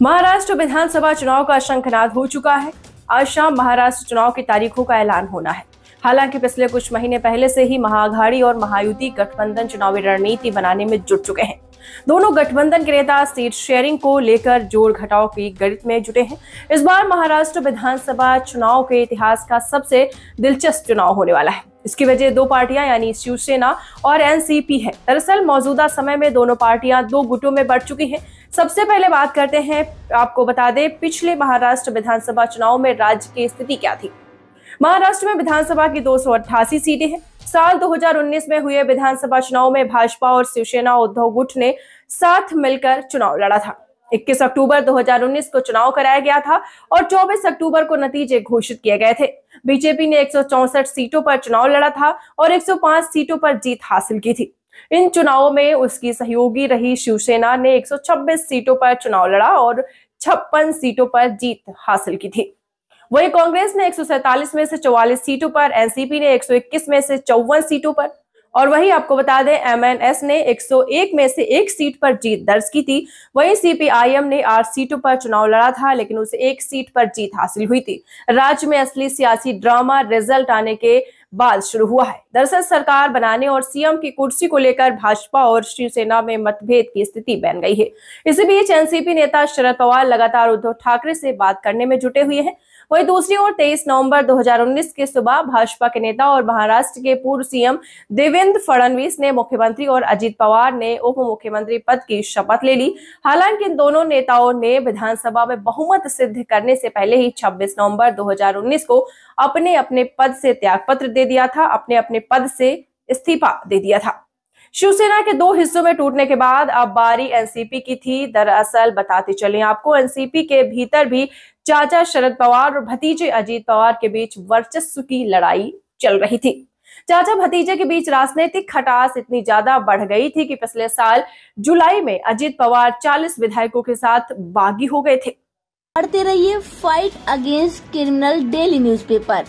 महाराष्ट्र विधानसभा चुनाव का शंखनाद हो चुका है। आज शाम महाराष्ट्र चुनाव की तारीखों का ऐलान होना है। हालांकि पिछले कुछ महीने पहले से ही महाअघाड़ी और महायुति गठबंधन चुनावी रणनीति बनाने में जुट चुके हैं। दोनों गठबंधन के नेता सीट शेयरिंग को लेकर जोड़ घटाव की गणित में जुटे हैं। इस बार महाराष्ट्र विधानसभा चुनाव के इतिहास का सबसे दिलचस्प चुनाव होने वाला है। इसकी वजह दो पार्टियां यानी शिवसेना और एनसीपी है। दरअसल मौजूदा समय में दोनों पार्टियां दो गुटों में बढ़ चुकी हैं। सबसे पहले बात करते हैं, आपको बता दें पिछले महाराष्ट्र विधानसभा चुनाव में राज्य की स्थिति क्या थी। महाराष्ट्र में विधानसभा की 288 सीटें हैं। साल 2019 में हुए विधानसभा चुनाव में भाजपा और शिवसेना उद्धव गुट ने साथ मिलकर चुनाव लड़ा था। 21 अक्टूबर 2019 को चुनाव कराया गया था और 24 अक्टूबर को नतीजे घोषित किए गए थे। बीजेपी ने 164 सीटों पर चुनाव लड़ा था और 105 सीटों पर जीत हासिल की थी। इन चुनावों में उसकी सहयोगी रही शिवसेना ने 126 सीटों पर चुनाव लड़ा और 56 सीटों पर जीत हासिल की थी। वहीं कांग्रेस ने 147 में से 44 सीटों पर, एनसीपी ने 121 में से 54 सीटों पर और वहीं आपको बता दें एमएनएस ने 101 में से 1 सीट पर जीत दर्ज की थी। वहीं सीपीआईएम ने 8 सीटों पर चुनाव लड़ा था लेकिन उसे 1 सीट पर जीत हासिल हुई थी। राज्य में असली सियासी ड्रामा रिजल्ट आने के बाद शुरू हुआ है। दरअसल सरकार बनाने और सीएम की कुर्सी को लेकर भाजपा और शिवसेना में मतभेद की स्थिति बन गई है। इसी बीच एनसीपी नेता शरद पवार लगातार उद्धव ठाकरे से बात करने में जुटे हुए हैं। वहीं दूसरी ओर 23 नवंबर 2019 की सुबह भाजपा के नेता और महाराष्ट्र के पूर्व सीएम देवेंद्र फडणवीस ने मुख्यमंत्री और अजित पवार ने उप मुख्यमंत्री पद की शपथ ले ली। हालांकि इन दोनों नेताओं ने विधानसभा में बहुमत सिद्ध करने से पहले ही 26 नवंबर 2019 को अपने अपने पद से त्यागपत्र दे दिया था, अपने पद से इस्तीफा दे दिया था। शिवसेना के 2 हिस्सों में टूटने के बाद अब बारी एनसीपी की थी। दरअसल बताते चलें आपको, एनसीपी के भीतर भी चाचा शरद पवार और भतीजे अजित पवार के बीच वर्चस्व की लड़ाई चल रही थी। चाचा भतीजे के बीच राजनीतिक खटास इतनी ज्यादा बढ़ गई थी कि पिछले साल जुलाई में अजित पवार 40 विधायकों के साथ बागी हो गए थे। पढ़ते रहिए fight against criminal daily newspaper.